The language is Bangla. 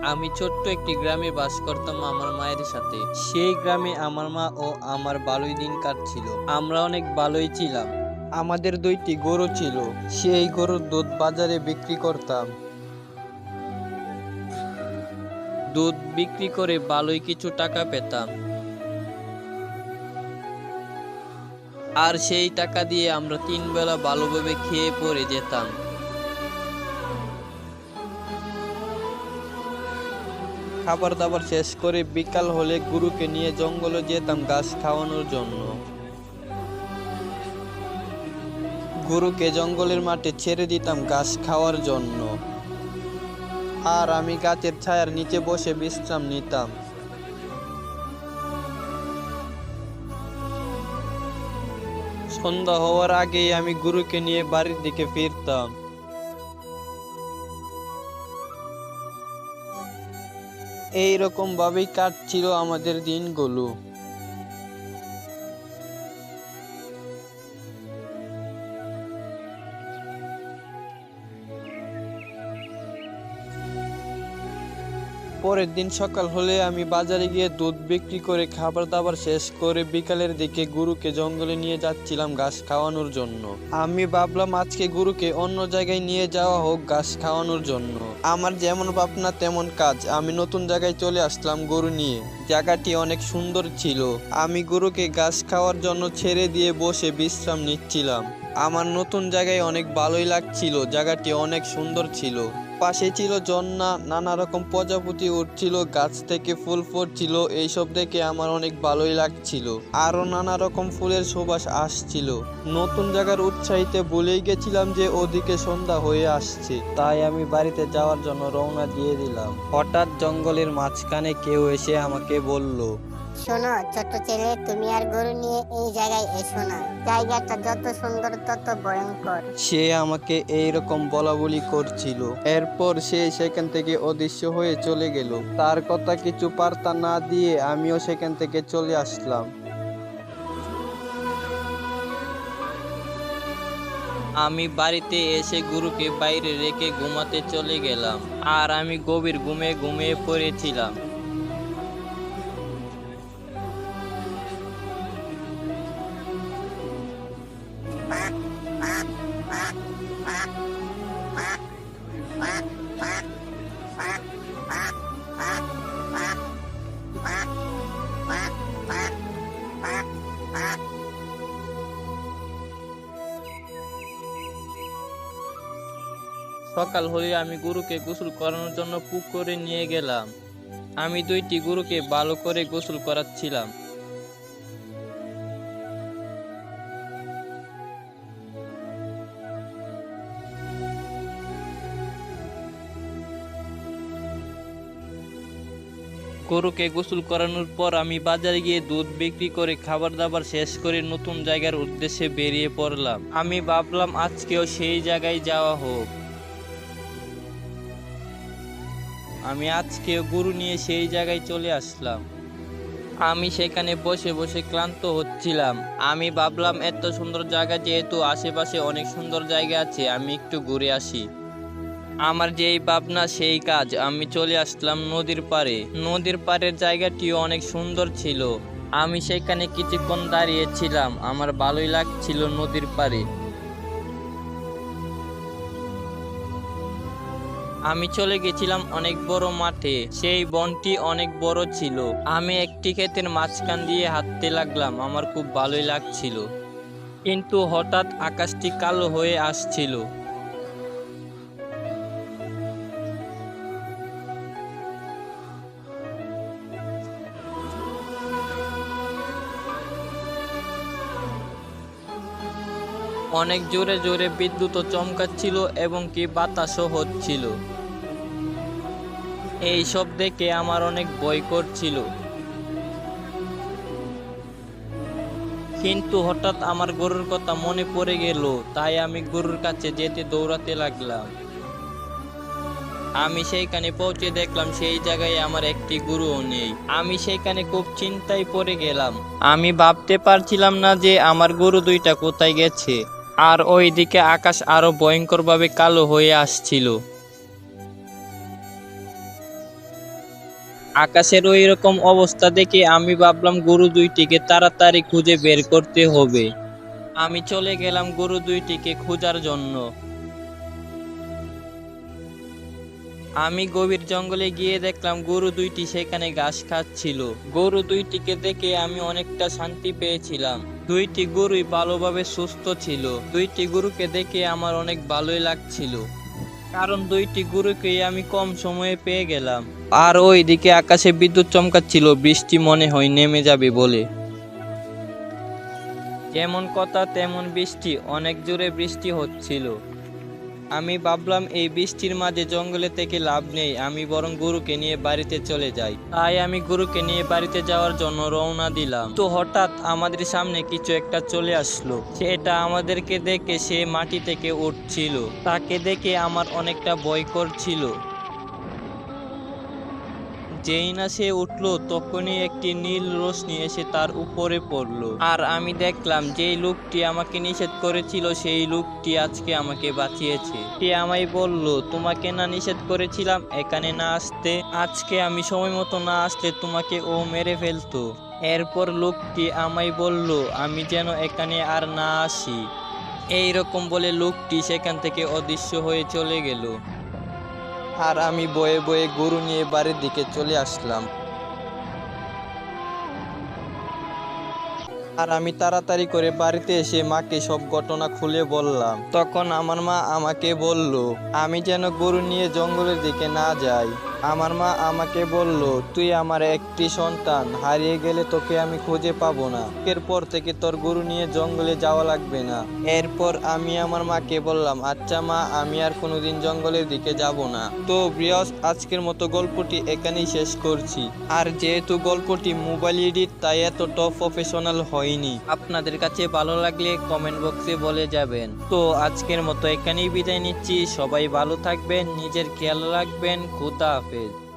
আমি ছোট্ট একটি গ্রামে বাস করতাম আমার মায়ের সাথে। সেই গ্রামে আমার মা ও আমার ভালোই দিন কাটছিল। আমরা অনেক ভালোই ছিলাম। আমাদের 2টি গরু ছিল। সেই গরুর দুধ বাজারে বিক্রি করতাম। দুধ বিক্রি করে ভালোই কিছু টাকা পেতাম। আর সেই টাকা দিয়ে আমরা 3 বেলা ভালোভাবে খেয়ে পরে যেতাম। খাবার দাবার শেষ করে বিকাল হলে গরুকে নিয়ে জঙ্গলে যেতাম ঘাস খাওয়ানোর জন্য। গরুকে জঙ্গলের মাঠে ছেড়ে দিতাম ঘাস খাওয়ার জন্য। আর আমি গাছের ছায়ার নিচে বসে বিশ্রাম নিতাম। সন্ধ্যা হওয়ার আগেই আমি গরুকে নিয়ে বাড়ির দিকে ফিরতাম। এই রকম ভাবেই কাটছিল আমাদের দিনগুলো। পরের দিন সকাল হলে আমি বাজারে গিয়ে দুধ বিক্রি করে খাবার দাবার শেষ করে বিকালের দিকে গরুকে জঙ্গলে নিয়ে যাচ্ছিলাম ঘাস খাওয়ানোর জন্য। আমি ভাবলাম আজকে গরুকে অন্য জায়গায় নিয়ে যাওয়া হোক ঘাস খাওয়ানোর জন্য। আমার যেমন ভাবনা তেমন কাজ। আমি নতুন জায়গায় চলে আসলাম গরু নিয়ে। জায়গাটি অনেক সুন্দর ছিল। আমি গরুকে ঘাস খাওয়ার জন্য ছেড়ে দিয়ে বসে বিশ্রাম নিচ্ছিলাম। আমার নতুন জায়গায় অনেক ভালোই লাগছিল। জায়গাটি অনেক সুন্দর ছিল। পাশে ছিল ঝর্ণা, নানা রকম প্রজাপতি উঠছিল, গাছ থেকে ফুল ফুটছিল। এইসব দেখে আমার অনেক ভালোই লাগছিল। আরো নানা রকম ফুলের সুবাস আসছিল। নতুন জায়গার উৎসাহিতে ভুলেই গেছিলাম যে ওদিকে সন্ধ্যা হয়ে আসছে। তাই আমি বাড়িতে যাওয়ার জন্য রওনা দিয়ে দিলাম। হঠাৎ জঙ্গলের মাঝখানে কেউ এসে আমাকে বলল, শোনো ছোট্ট ছেলে, তুমি আর গরু নিয়ে এই জায়গায় এসো না। জায়গাটা যত সুন্দর তত ভয়ঙ্কর। সে আমাকে এইরকম বলাবলি করছিল। এরপর সে সেখান থেকে অদৃশ্য হয়ে চলে গেল। তার কথা কিছু পাত্তা না দিয়ে আমিও সেখান থেকে চলে আসলাম। আমি বাড়িতে এসে গুরুকে বাইরে রেখে ঘুমাতে চলে গেলাম। আর আমি গভীর ঘুমিয়ে পড়েছিলাম। সকাল হলে আমি গরুকে গোসল করানোর জন্য পুকুরে নিয়ে গেলাম। আমি 2টি গরুকে ভালো করে গোসল করাচ্ছিলাম। গরুকে গোসল করানোর পর আমি বাজারে গিয়ে দুধ বিক্রি করে খাবার দাবার শেষ করে নতুন জায়গার উদ্দেশ্যে বেরিয়ে পড়লাম। আমি ভাবলাম আজকেও সেই জায়গায় যাওয়া হোক। আমি আজকেও গরু নিয়ে সেই জায়গায় চলে আসলাম। আমি সেখানে বসে বসে ক্লান্ত হচ্ছিলাম। আমি ভাবলাম এত সুন্দর জায়গা, যেহেতু আশেপাশে অনেক সুন্দর জায়গা আছে, আমি একটু ঘুরে আসি। আমার যেই ভাবনা সেই কাজ। আমি চলে আসলাম নদীর পাড়ে। নদীর পাড়ের জায়গাটিও অনেক সুন্দর ছিল। আমি সেখানে কিছুক্ষণ দাঁড়িয়েছিলাম। আমার ভালোই লাগছিল নদীর পাড়ে। আমি চলে গেছিলাম অনেক বড় মাঠে। সেই বনটি অনেক বড় ছিল। আমি একটি ক্ষেতের মাঝখান দিয়ে হাঁটতে লাগলাম। আমার খুব ভালোই লাগছিল। কিন্তু হঠাৎ আকাশটি কালো হয়ে আসছিল। অনেক জোরে জোরে বিদ্যুৎ চমকাচ্ছিল এবং কি বাতাসও হচ্ছিল। এই সব দেখে আমার অনেক ভয় করছিল। কিন্তু হঠাৎ আমার গরুর কথা মনে পড়ে গেল। তাই আমি গরুর কাছে যেতে দৌড়াতে লাগলাম। আমি সেইখানে পৌঁছে দেখলাম সেই জায়গায় আমার একটি গরুও নেই। আমি সেইখানে খুব চিন্তায় পড়ে গেলাম। আমি ভাবতে পারছিলাম না যে আমার গরু 2টা কোথায় গেছে। আর ওইদিকে আকাশ আরো ভয়ঙ্করভাবে কালো হয়ে আসছিল। আকাশের ওই রকম অবস্থা দেখে আমি ভাবলাম গরু দুইটিকে তাড়াতাড়ি খুঁজে বের করতে হবে। আমি চলে গেলাম গরু দুইটিকে খোঁজার জন্য। আমি গভীর জঙ্গলে গিয়ে দেখলাম গরু দুইটি সেখানে ঘাস খাচ্ছিল। গরু দুইটিকে দেখে আমি অনেকটা শান্তি পেয়েছিলাম। দুইটি গরুই ভালোভাবে সুস্থ ছিল। দুইটি গরুকে দেখে আমার অনেক ভালোই লাগছিল, কারণ দুইটি গরুকেই আমি কম সময়ে পেয়ে গেলাম। আর ওইদিকে আকাশে বিদ্যুৎ চমকাচ্ছিল, বৃষ্টি মনে হয় নেমে যাবে বলে। যেমন কথা তেমন বৃষ্টি, অনেক জোরে বৃষ্টি হচ্ছিল। আমি ভাবলাম এই বৃষ্টির মাঝে জঙ্গলে থেকে লাভ নেই, আমি বরং গরুকে নিয়ে বাড়িতে চলে যাই। তাই আমি গরুকে নিয়ে বাড়িতে যাওয়ার জন্য রওনা দিলাম। তো হঠাৎ আমাদের সামনে কিছু একটা চলে আসলো। সেটা আমাদেরকে দেখে সে মাটি থেকে উঠছিল। তাকে দেখে আমার অনেকটা ভয় করছিল। যেই না সে উঠলো তখনই একটি নীল রশ্মি এসে তার উপরে পড়লো। আর আমি দেখলাম যেই লোকটি আমাকে নিষেধ করেছিল সেই লোকটি আজকে আমাকে বাঁচিয়েছে। সে আমায় বলল, তোমাকে না নিষেধ করেছিলাম এখানে না আসতে? আজকে আমি সময় মতো না আসলে তোমাকে ও মেরে ফেলতো। এরপর লোকটি আমায় বলল আমি যেন এখানে আর না আসি। এই রকম বলে লোকটি সেখান থেকে অদৃশ্য হয়ে চলে গেল। আর আমি বয়ে বয়ে গরু নিয়ে বাড়ির দিকে চলে আসলাম। আর আমি তাড়াতাড়ি করে বাড়িতে এসে মাকে সব ঘটনা খুলে বললাম। তখন আমার মা আমাকে বলল আমি যেন গরু নিয়ে জঙ্গলের দিকে না যাই। আমার মা আমাকে বলল, তুই আমার একটি সন্তান, হারিয়ে গেলে তোকে আমি খুঁজে পাবো না। এরপর থেকে তোর গরু নিয়ে জঙ্গলে যাওয়া লাগবে না। এরপর আমি আমার মাকে বললাম, আচ্ছা মা, আমি আর কোনোদিন জঙ্গলের দিকে যাব না। তো ব্রিয়স, আজকের মতো গল্পটি এখানেই শেষ করছি। আর যেহেতু গল্পটি মোবাইল এডিট, তাই এত টপ প্রফেশনাল হয়নি। আপনাদের কাছে ভালো লাগলে কমেন্ট বক্সে বলে যাবেন। তো আজকের মতো এখানেই বিদায় নিচ্ছি। সবাই ভালো থাকবেন, নিজের খেয়াল রাখবেন। খোদা হাফেজ।